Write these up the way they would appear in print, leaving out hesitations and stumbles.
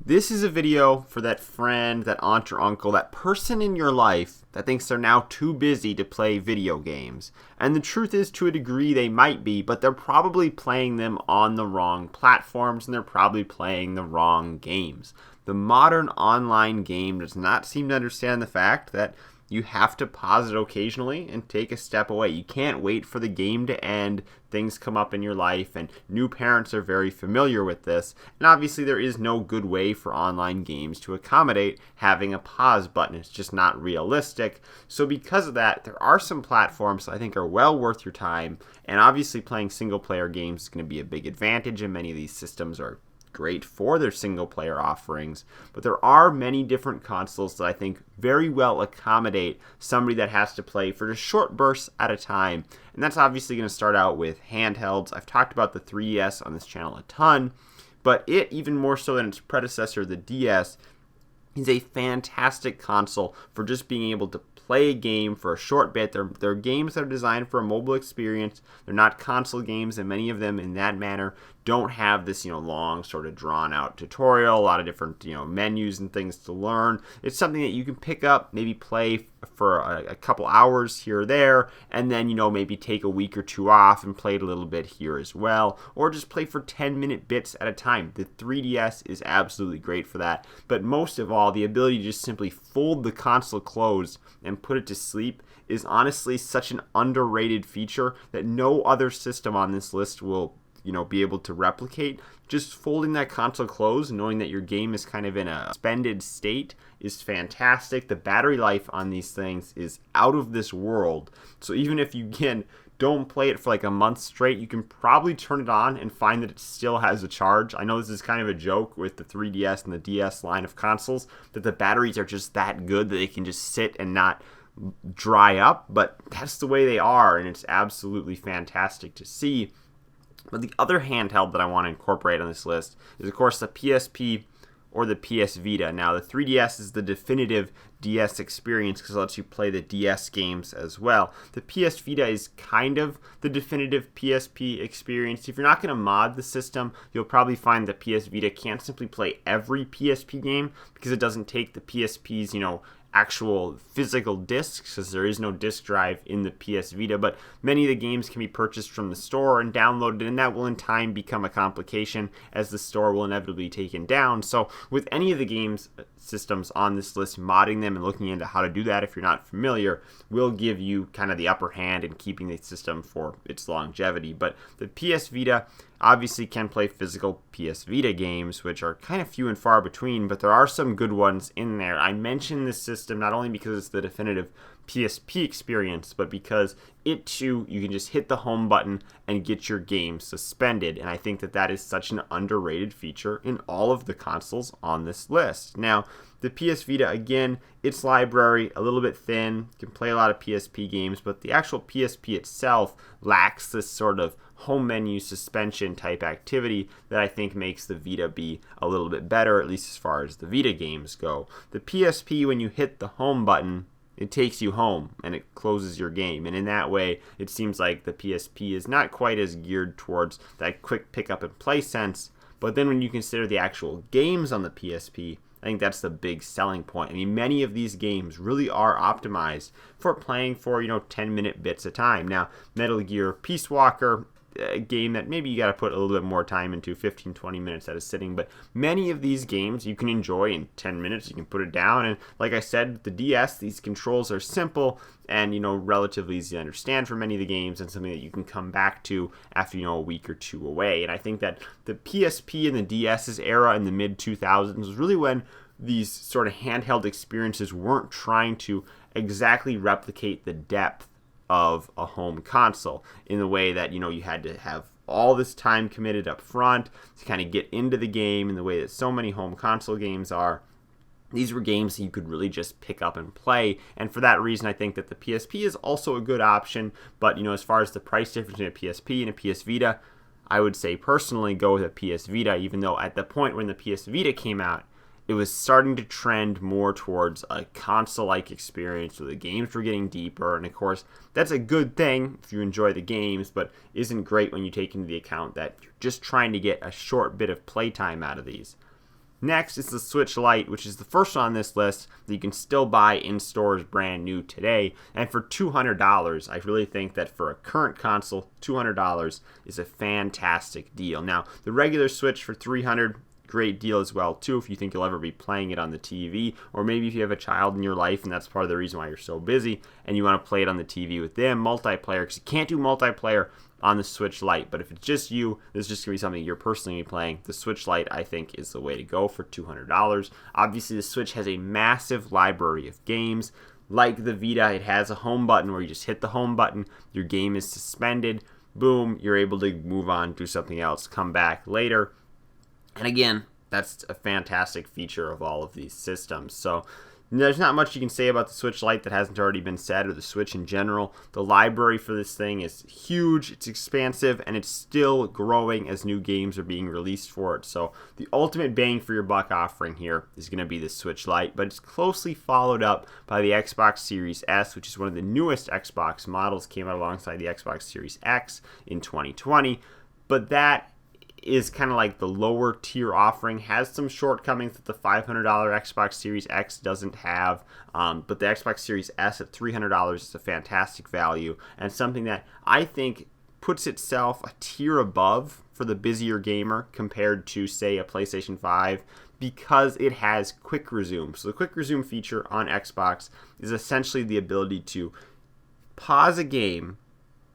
This is a video for that friend, that aunt or uncle, that person in your life that thinks they're now too busy to play video games. And the truth is, to a degree, they might be, but they're probably playing them on the wrong platforms and they're probably playing the wrong games. The modern online game does not seem to understand the fact that you have to pause it occasionally and take a step away. You can't wait for the game to end. Things come up in your life, and new parents are very familiar with this. And obviously, there is no good way for online games to accommodate having a pause button. It's just not realistic. So because of that, there are some platforms that I think are well worth your time. And obviously, playing single-player games is going to be a big advantage, and many of these systems are great for their single player offerings, but there are many different consoles that I think very well accommodate somebody that has to play for just short bursts at a time. And that's obviously going to start out with handhelds. I've talked about the 3DS on this channel a ton, but it, even more so than its predecessor, the DS, is a fantastic console for just being able to play a game for a short bit. They're games that are designed for a mobile experience. They're not console games, and many of them in that manner don't have this, long sort of drawn out tutorial, a lot of different, menus and things to learn. It's something that you can pick up, maybe play for a couple hours here or there, and then, maybe take a week or two off and play it a little bit here as well, or just play for 10-minute bits at a time. The 3DS is absolutely great for that, but most of all, the ability to just simply fold the console closed and put it to sleep is honestly such an underrated feature that no other system on this list will be able to replicate. Just folding that console closed, knowing that your game is kind of in a suspended state, is fantastic. The battery life on these things is out of this world. So even if you, again, don't play it for like a month straight, you can probably turn it on and find that it still has a charge. I know this is kind of a joke with the 3DS and the DS line of consoles, that the batteries are just that good that they can just sit and not dry up, but that's the way they are, and it's absolutely fantastic to see. But the other handheld that I want to incorporate on this list is, of course, the PSP or the PS Vita. Now, the 3DS is the definitive DS experience because it lets you play the DS games as well. The PS Vita is kind of the definitive PSP experience. If you're not going to mod the system, you'll probably find that PS Vita can't simply play every PSP game because it doesn't take the PSP's, actual physical discs, because there is no disc drive in the PS Vita, but many of the games can be purchased from the store and downloaded, and that will in time become a complication as the store will inevitably be taken down. So with any of the games systems on this list, modding them and looking into how to do that, if you're not familiar, will give you kind of the upper hand in keeping the system for its longevity. But the PS Vita obviously can play physical PS Vita games, which are kind of few and far between, but there are some good ones in there. I mention this system not only because it's the definitive PSP experience, but because it too, you can just hit the home button and get your game suspended. And I think that that is such an underrated feature in all of the consoles on this list. Now, the PS Vita, again, its library, a little bit thin, can play a lot of PSP games, but the actual PSP itself lacks this sort of home menu suspension type activity that I think makes the Vita be a little bit better, at least as far as the Vita games go. The PSP, when you hit the home button, it takes you home and it closes your game. And in that way, it seems like the PSP is not quite as geared towards that quick pick up and play sense. But then when you consider the actual games on the PSP, I think that's the big selling point. I mean, many of these games really are optimized for playing for, 10-minute bits a time. Now, Metal Gear Peace Walker, a game that maybe you got to put a little bit more time into, 15-20 minutes at a sitting, but many of these games you can enjoy in 10 minutes. You can put it down, and like I said, the DS, these controls are simple and relatively easy to understand for many of the games, and something that you can come back to after a week or two away. And I think that the PSP and the DS's era in the mid 2000s was really when these sort of handheld experiences weren't trying to exactly replicate the depth of a home console in the way that you had to have all this time committed up front to kind of get into the game in the way that so many home console games are. These were games that you could really just pick up and play, and for that reason I think that the PSP is also a good option. But as far as the price difference between a PSP and a PS Vita, I would say personally go with a PS Vita, even though at the point when the PS Vita came out, it was starting to trend more towards a console-like experience where the games were getting deeper. And of course, that's a good thing if you enjoy the games, but isn't great when you take into the account that you're just trying to get a short bit of playtime out of these. Next is the Switch Lite, which is the first one on this list that you can still buy in stores brand new today. And for $200, I really think that for a current console, $200 is a fantastic deal. Now, the regular Switch for $300, great deal as well too if you think you'll ever be playing it on the TV, or maybe if you have a child in your life and that's part of the reason why you're so busy and you want to play it on the TV with them, multiplayer, because you can't do multiplayer on the Switch Lite. But if it's just you, this is just going to be something you're personally playing. The Switch Lite, I think, is the way to go for $200. Obviously, the Switch has a massive library of games. Like the Vita, it has a home button where you just hit the home button, your game is suspended, boom, you're able to move on, do something else, come back later. And again, that's a fantastic feature of all of these systems. So there's not much you can say about the Switch Lite that hasn't already been said, or the Switch in general. The library for this thing is huge, it's expansive, and it's still growing as new games are being released for it. So the ultimate bang for your buck offering here is going to be the Switch Lite, but it's closely followed up by the Xbox Series S, which is one of the newest Xbox models, came out alongside the Xbox Series X in 2020. But that is kind of like the lower tier offering, has some shortcomings that the $500 Xbox Series X doesn't have, but the Xbox Series S at $300 is a fantastic value, and something that I think puts itself a tier above for the busier gamer compared to, say, a PlayStation 5, because it has quick resume. So the quick resume feature on Xbox is essentially the ability to pause a game,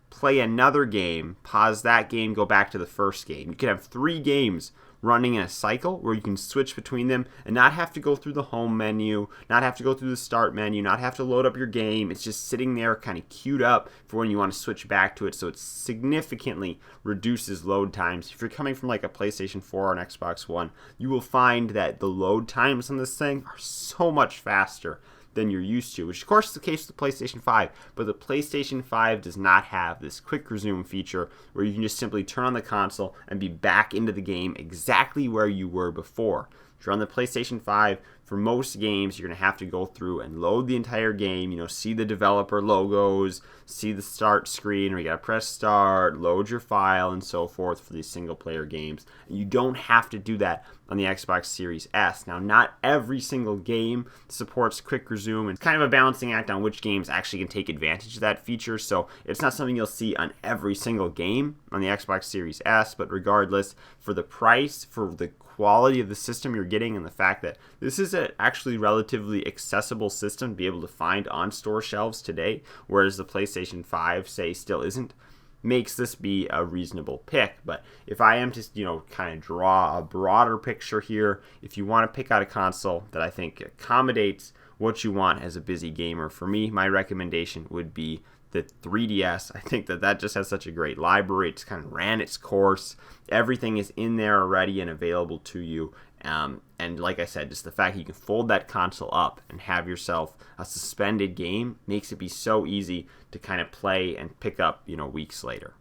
play another game, pause that game, go back to the first game. You can have 3 games running in a cycle where you can switch between them and not have to go through the home menu, not have to go through the start menu, not have to load up your game. It's just sitting there kind of queued up for when you want to switch back to it, so it significantly reduces load times. If you're coming from like a PlayStation 4 or an Xbox One, you will find that the load times on this thing are so much faster than you're used to, which of course is the case with the PlayStation 5, but the PlayStation 5 does not have this quick resume feature where you can just simply turn on the console and be back into the game exactly where you were before. If you're on the PlayStation 5, for most games, you're going to have to go through and load the entire game, see the developer logos, see the start screen, or you got to press start, load your file, and so forth for these single-player games. And you don't have to do that on the Xbox Series S. Now, not every single game supports quick resume. It's kind of a balancing act on which games actually can take advantage of that feature, so it's not something you'll see on every single game on the Xbox Series S, but regardless, for the price, for the quality of the system you're getting, and the fact that this is an actually relatively accessible system to be able to find on store shelves today, whereas the PlayStation 5, say, still isn't, makes this be a reasonable pick. But if I am to, kind of draw a broader picture here, if you want to pick out a console that I think accommodates what you want as a busy gamer, for me, my recommendation would be the 3DS. I think that just has such a great library. It's kind of ran its course. Everything is in there already and available to you. And like I said, just the fact you can fold that console up and have yourself a suspended game makes it be so easy to kind of play and pick up, weeks later.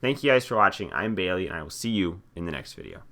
Thank you guys for watching. I'm Bailey, and I will see you in the next video.